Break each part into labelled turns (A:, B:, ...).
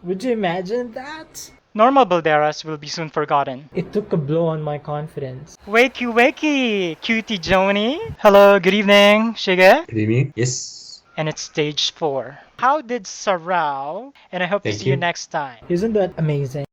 A: Would you imagine that?
B: Normal Balderas will be soon forgotten.
A: It took a blow on my confidence.
B: Wakey wakey, cutie Joni. Hello, good evening, Shige.
C: Good evening. Yes.
B: And it's stage 4. How did Sarao? And I hope to
C: Thank
B: see you
C: you.
B: next time.
A: Isn't that amazing?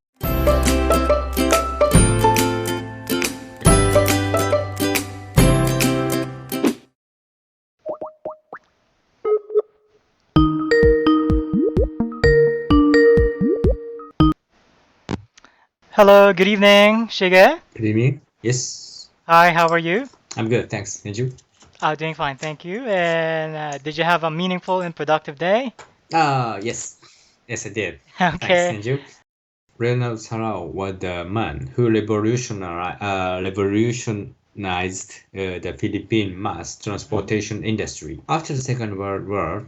B: Hello, good evening, Shige.
C: Good evening. Yes.
B: Hi, how are you?
C: I'm good. Thanks. And you?
B: Doing fine, thank you. And did you have a meaningful and productive day?
C: Yes. Yes, I did.
B: Okay.
C: Thanks. And you? Ronald Sarao was the man who revolutionized the Philippine mass transportation industry. After the Second World War,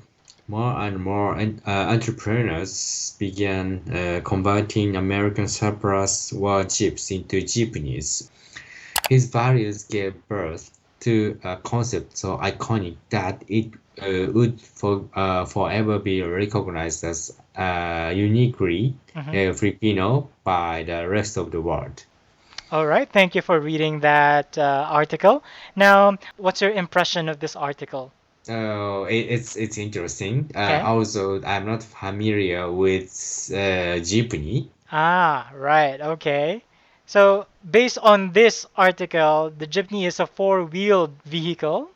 C: more and more entrepreneurs began converting American surplus war jeeps into jeepneys. His values gave birth to a concept so iconic that it would forever be recognized as uniquely Filipino by the rest of the world.
B: All right, thank you for reading that article. Now, what's your impression of this article?
C: It's interesting.
B: Okay.
C: Also, I'm not familiar with jeepney.
B: Right, okay. So, based on this article, the jeepney is a four-wheeled vehicle.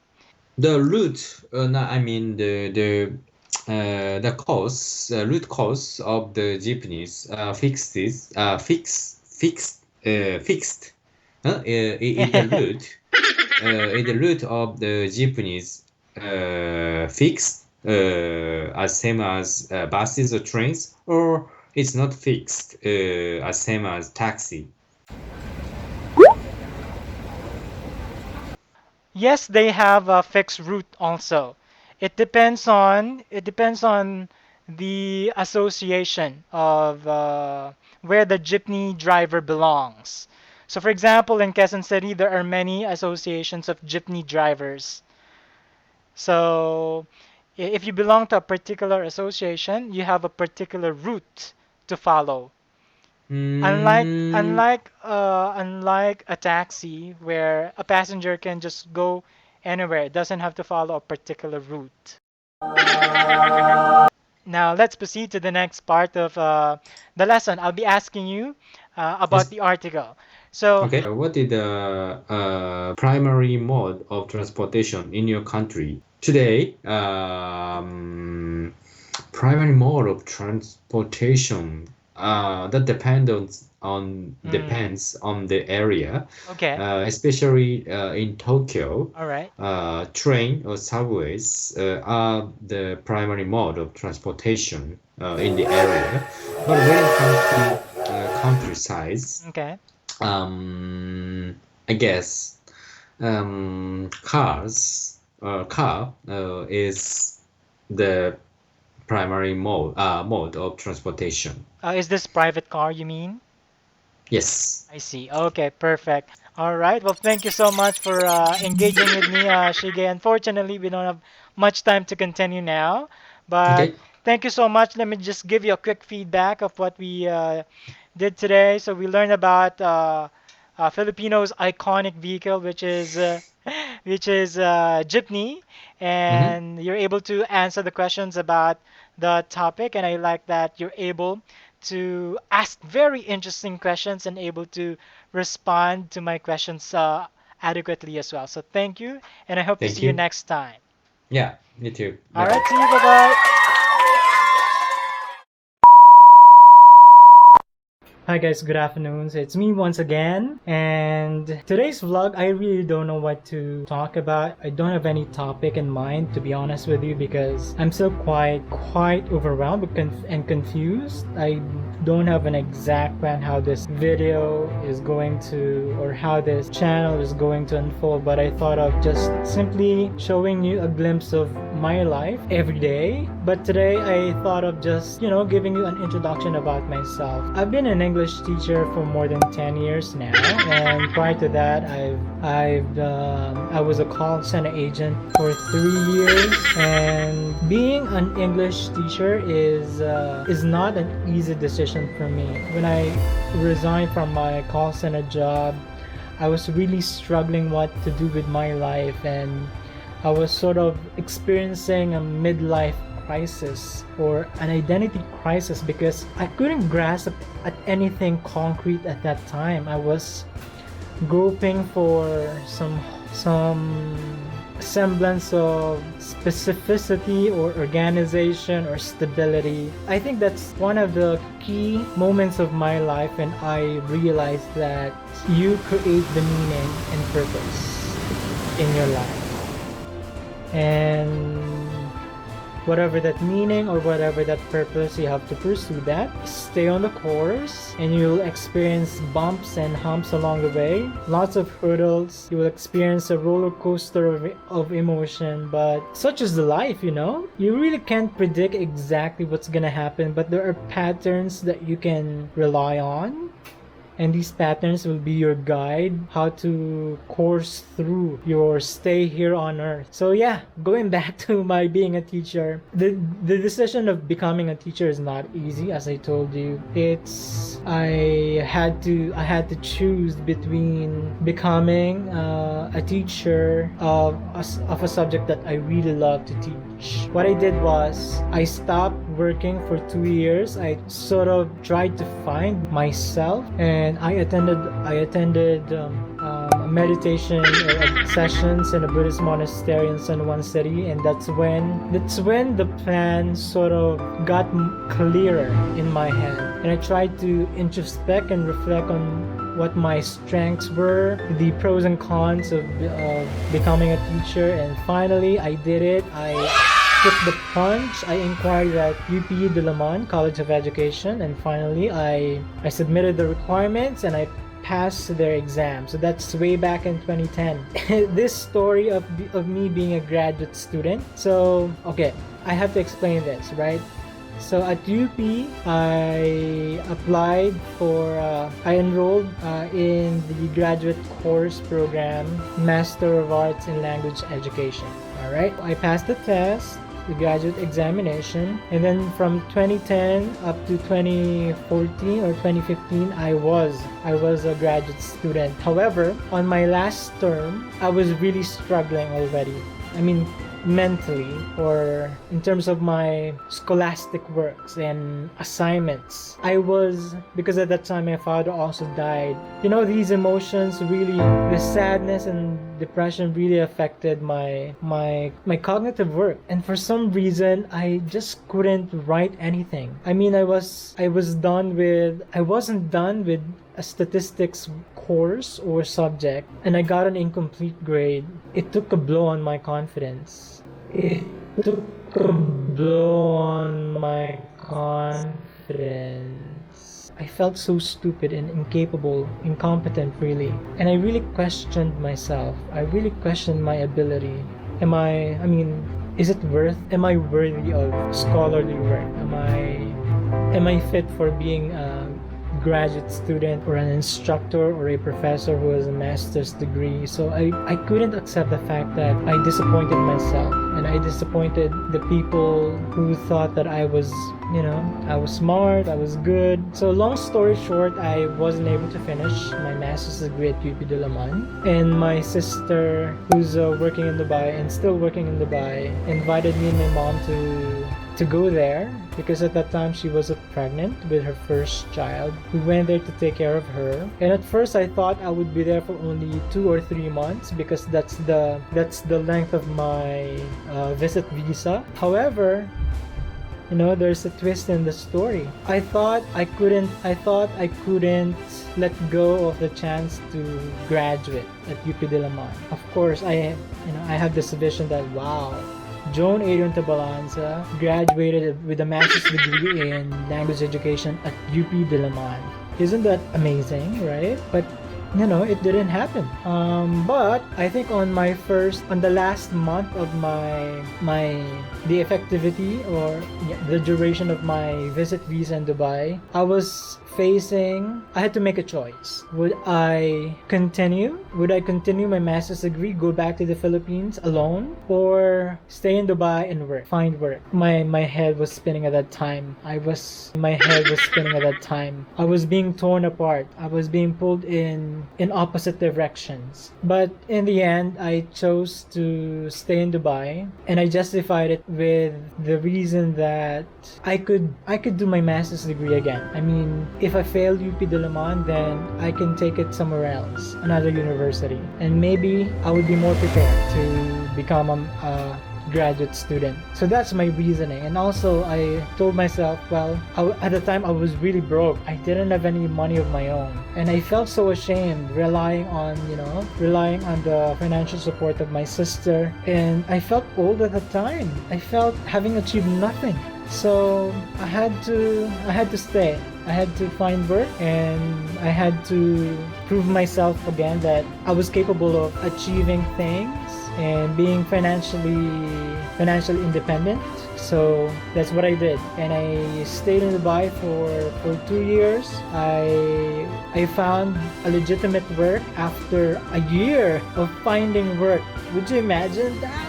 C: The root, no, I mean the root cause of the jeepneys fixed. In the root, in the root of the jeepneys fixed, as same as buses or trains, or it's not fixed, as same as taxi.
B: Yes, they have a fixed route also. It depends on the association of where the jeepney driver belongs. So, for example, in Quezon City, there are many associations of jeepney drivers. So, if you belong to a particular association, you have a particular route to follow. Unlike
C: Mm,
B: unlike unlike a taxi where a passenger can just go anywhere, it doesn't have to follow a particular route. Now let's proceed to the next part of the lesson. I'll be asking you about
C: yes.
B: the article. So,
C: Okay. What is the primary mode of transportation in your country today? Primary mode of transportation that depends on the area,
B: okay,
C: especially in Tokyo.
B: all right.
C: Train or subways are the primary mode of transportation in the area. But when it comes to countryside,
B: Okay.
C: I guess car is the primary mode of transportation.
B: Is this private car you mean?
C: Yes.
B: I see. Okay, perfect. All right. Well, thank you so much for engaging with me, Shige. Unfortunately, we don't have much time to continue now, but
C: Okay.
B: thank you so much. Let me just give you a quick feedback of what we did today. So we learned about Filipinos' iconic vehicle, which is jeepney,
C: Mm-hmm.
B: and you're able to answer the questions about the topic. And I like that you're able to ask very interesting questions and able to respond to my questions adequately as well. So thank you, and I hope to
C: Thank
B: see you
C: you.
B: next time.
C: Yeah, me too.
B: All
C: Bye
B: right,
C: bye.
B: see you. Bye bye.
A: Hi guys, good afternoon. So it's me once again, and today's vlog I really don't know what to talk about. I don't have any topic in mind, to be honest with you, because I'm still quite overwhelmed and confused. I don't have an exact plan how this video is going to, or how this channel is going to unfold, but I thought of just simply showing you a glimpse of my life every day, But today I thought of just, giving you an introduction about myself. I've been an English teacher for more than 10 years now, and prior to that, I was a call center agent for 3 years. And being an English teacher is not an easy decision for me. When I resigned from my call center job, I was really struggling what to do with my life, and I was sort of experiencing a midlife crisis or an identity crisis because I couldn't grasp at anything concrete at that time. I was groping for some semblance of specificity or organization or stability. I think that's one of the key moments of my life when I realized that you create the meaning and purpose in your life. And whatever that meaning or whatever that purpose, you have to pursue that. Stay on the course, and you'll experience bumps and humps along the way. Lots of hurdles. You will experience a roller coaster of emotion, but such is the life, You really can't predict exactly what's gonna happen, but there are patterns that you can rely on. And these patterns will be your guide how to course through your stay here on earth. So yeah, going back to my being a teacher, the decision of becoming a teacher is not easy, as I told you. I had to choose between becoming a teacher of a subject that I really love to teach. What I did was I stopped working for 2 years. I sort of tried to find myself, and I attended meditation sessions in a Buddhist monastery in San Juan City, and that's when the plan sort of got clearer in my head, and I tried to introspect and reflect on what my strengths were, the pros and cons of becoming a teacher, and finally I did it. I took the plunge. I inquired at UP Diliman College of Education, and finally I submitted the requirements and I passed their exam. So that's way back in 2010. This story of me being a graduate student. So okay, I have to explain this, right? So at UP, I enrolled in the graduate course program, Master of Arts in Language Education. All right, I passed the test, the graduate examination, and then from 2010 up to 2014 or 2015, I was a graduate student. However, on my last term, I was really struggling already. I mean, mentally, or in terms of my scholastic works and assignments. Because at that time my father also died. These emotions really, the sadness and depression really affected my cognitive work. And for some reason, I just couldn't write anything. I mean, I wasn't done with a statistics course or subject, and I got an incomplete grade. It took a blow on my confidence. It took a blow on my confidence. I felt so stupid and incompetent really. And I really questioned myself. I really questioned my ability. Am I worthy of scholarly work? Am I fit for being a graduate student or an instructor or a professor who has a master's degree? So I couldn't accept the fact that I disappointed myself, and I disappointed the people who thought that I was smart, I was good. So long story short, I wasn't able to finish my master's degree at UP Diliman, and my sister, who's working in Dubai and still working in Dubai, invited me and my mom to go there, because at that time she was pregnant with her first child. We went there to take care of her, and at first I thought I would be there for only 2 or 3 months, because that's the length of my visit visa. However, there's a twist in the story. I thought I couldn't let go of the chance to graduate at UP Diliman. Of course, I have this vision that, wow, Joan Adrian Tabalanza graduated with a master's degree in language education at UP Diliman. Isn't that amazing, right? But it didn't happen. But I think on the last month of the effectivity, or yeah, the duration of my visit visa in Dubai, I had to make a choice. Would I continue my master's degree, go back to the Philippines alone, or stay in Dubai and find work? My head was spinning at that time. I was being torn apart. I was being pulled in opposite directions. But in the end, I chose to stay in Dubai, and I justified it with the reason that I could do my master's degree again. I mean, if I failed UP Diliman, then I can take it somewhere else, another university, and maybe I would be more prepared to become a graduate student. So that's my reasoning. And also, I told myself, well, at the time I was really broke. I didn't have any money of my own, and I felt so ashamed relying on the financial support of my sister. And I felt old at the time. I felt having achieved nothing. So I had to stay. I had to find work, and I had to prove myself again that I was capable of achieving things and being financially independent. So that's what I did, and I stayed in Dubai for 2 years. I found a legitimate work after a year of finding work. Would you imagine that?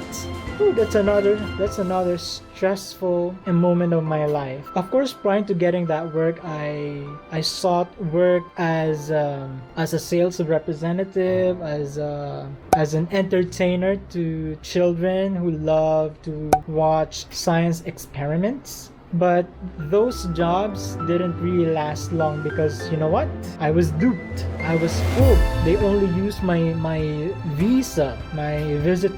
A: Ooh, that's another stressful moment of my life. Of course, prior to getting that work, I sought work as a sales representative, as an entertainer to children who love to watch science experiments. But those jobs didn't really last long, because you know what? I was duped. I was fooled. They only used my visit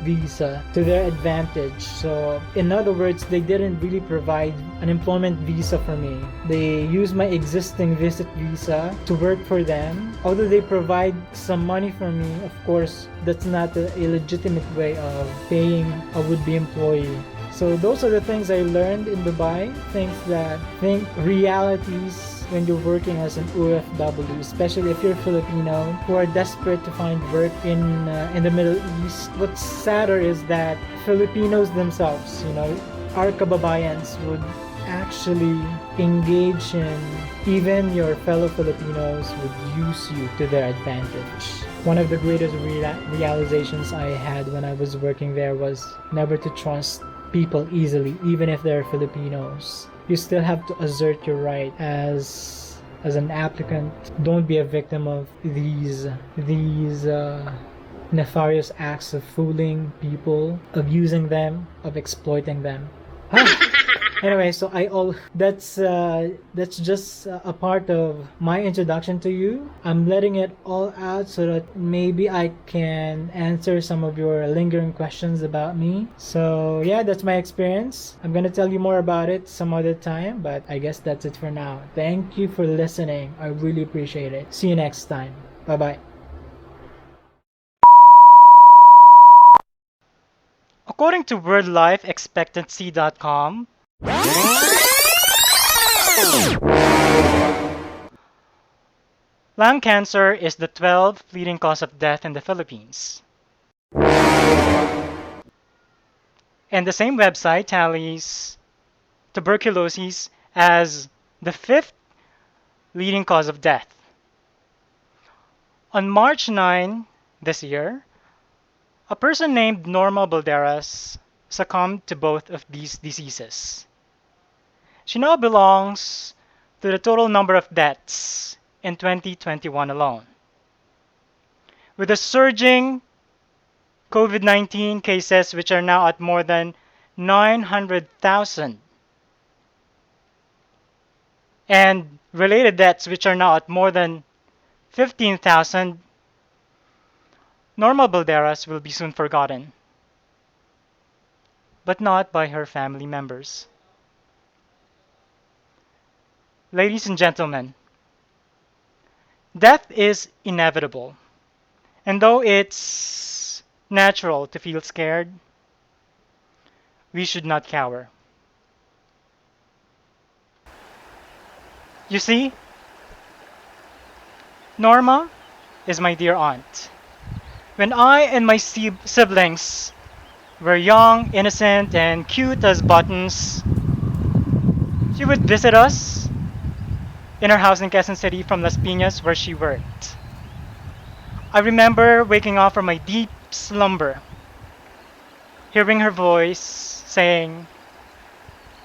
A: visa, to their advantage. So in other words, they didn't really provide an employment visa for me. They used my existing visit visa to work for them. Although they provide some money for me, of course, that's not a legitimate way of paying a would-be employee. So those are the things I learned in Dubai. Realities when you're working as an OFW, especially if you're Filipino who are desperate to find work in the Middle East. What's sadder is that Filipinos themselves, our kababayans, would actually engage in, even your fellow Filipinos would use you to their advantage. One of the greatest realizations I had when I was working there was never to trust people easily, even if they're Filipinos. You still have to assert your right as an applicant. Don't be a victim of these nefarious acts of fooling people, of using them, of exploiting them. Anyway, so that's just a part of my introduction to you. I'm letting it all out so that maybe I can answer some of your lingering questions about me. So yeah, that's my experience. I'm gonna tell you more about it some other time, but I guess that's it for now. Thank you for listening. I really appreciate it. See you next time. Bye bye.
B: According to worldlifeexpectancy.com, lung cancer is the 12th leading cause of death in the Philippines. And the same website tallies tuberculosis as the 5th leading cause of death. On March 9 this year, a person named Norma Balderas succumbed to both of these diseases. She now belongs to the total number of deaths in 2021 alone. With the surging COVID-19 cases, which are now at more than 900,000, and related deaths, which are now at more than 15,000, Norma Balderas will be soon forgotten, but not by her family members. Ladies and gentlemen, death is inevitable, and though it's natural to feel scared, we should not cower. You see, Norma is my dear aunt. When I and my siblings were young, innocent, and cute as buttons, she would visit us in her house in Quezon City from Las Piñas where she worked. I remember waking up from my deep slumber, hearing her voice saying,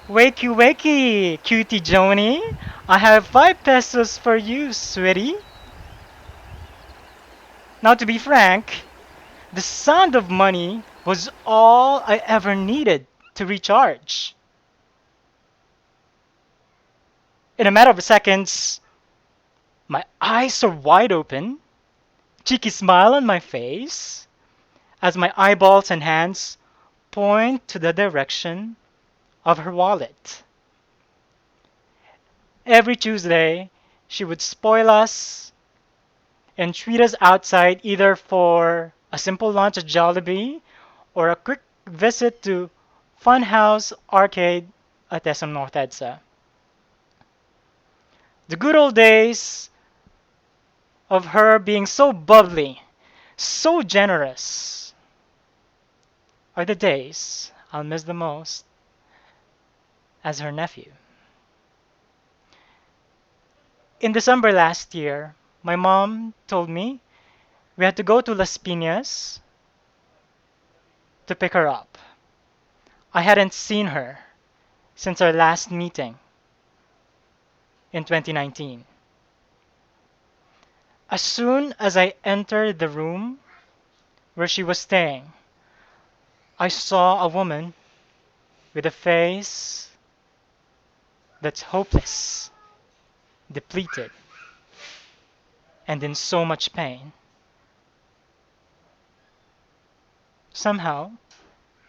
B: "Wakey, wakey, cutie Joni, I have 5 pesos for you, sweetie." Now, to be frank, the sound of money was all I ever needed to recharge. In a matter of seconds, my eyes are wide open, cheeky smile on my face, as my eyeballs and hands point to the direction of her wallet. Every Tuesday, she would spoil us and treat us outside either for a simple lunch at Jollibee or a quick visit to Funhouse Arcade at SM North EDSA. The good old days of her being so bubbly, so generous, are the days I'll miss the most as her nephew. In December last year, my mom told me we had to go to Las Piñas to pick her up. I hadn't seen her since our last meeting in 2019. As soon as I entered the room where she was staying, I saw a woman with a face that's hopeless, depleted, and in so much pain. Somehow,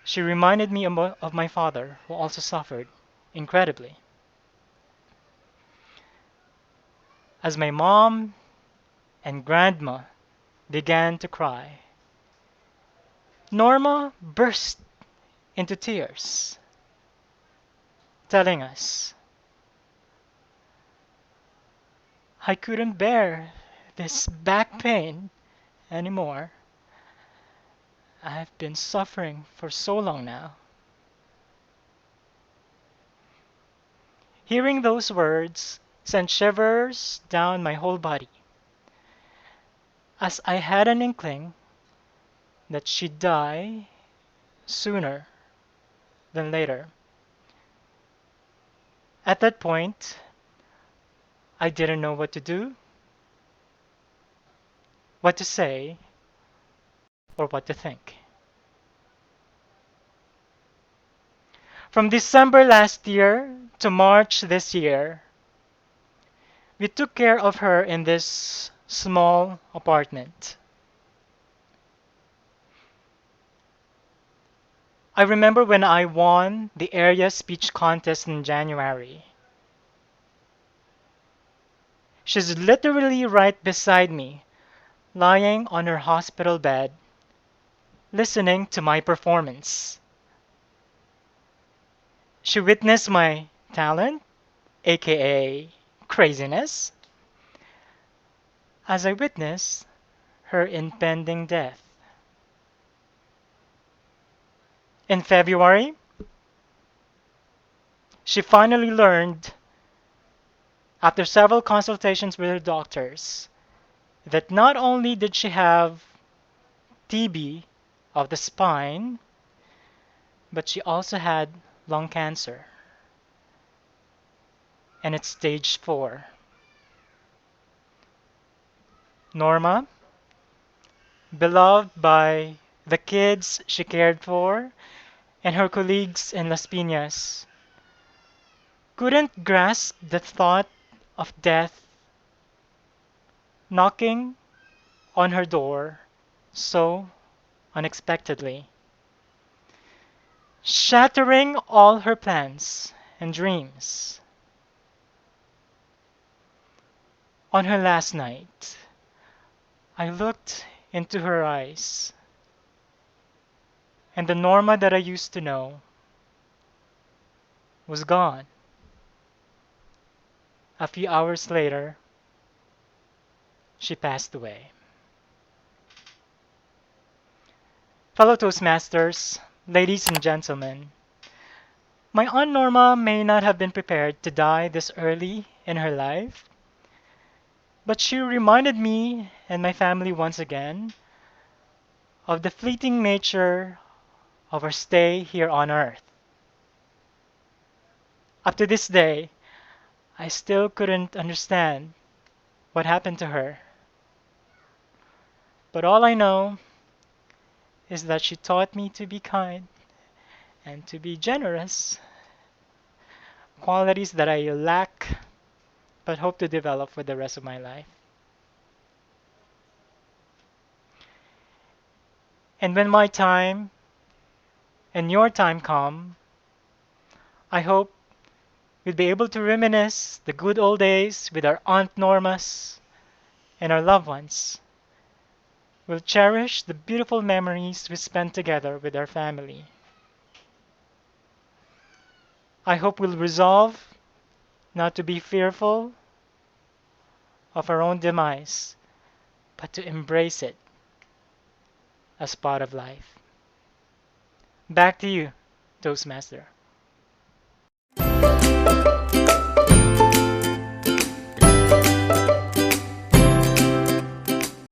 B: she reminded me of my father, who also suffered incredibly. As my mom and grandma began to cry, Norma burst into tears, telling us, "I couldn't bear this back pain anymore. I've been suffering for so long now." Hearing those words sent shivers down my whole body, as I had an inkling that she'd die sooner than later. At that point, I didn't know what to do, what to say, or what to think. From December last year to March this year, we took care of her in this small apartment. I remember when I won the area speech contest in January. She's literally right beside me, lying on her hospital bed, listening to my performance. She witnessed my talent, aka craziness, as I witnessed her impending death. In February, she finally learned, after several consultations with her doctors, that not only did she have TB of the spine, but she also had lung cancer, and it's stage 4. Norma, beloved by the kids she cared for and her colleagues in Las Piñas, couldn't grasp the thought of death knocking on her door so unexpectedly, shattering all her plans and dreams. On her last night, I looked into her eyes, and the Norma that I used to know was gone. A few hours later, she passed away. Fellow Toastmasters, ladies and gentlemen, my Aunt Norma may not have been prepared to die this early in her life, but she reminded me and my family once again of the fleeting nature of our stay here on Earth. Up to this day, I still couldn't understand what happened to her, but all I know is that she taught me to be kind and to be generous, qualities that I lack but hope to develop for the rest of my life. And when my time and your time come, I hope we'll be able to reminisce the good old days with our Aunt Normas and our loved ones. We'll cherish the beautiful memories we spent together with our family. I hope we'll resolve not to be fearful of our own demise, but to embrace it as part of life. Back to you, Toastmaster.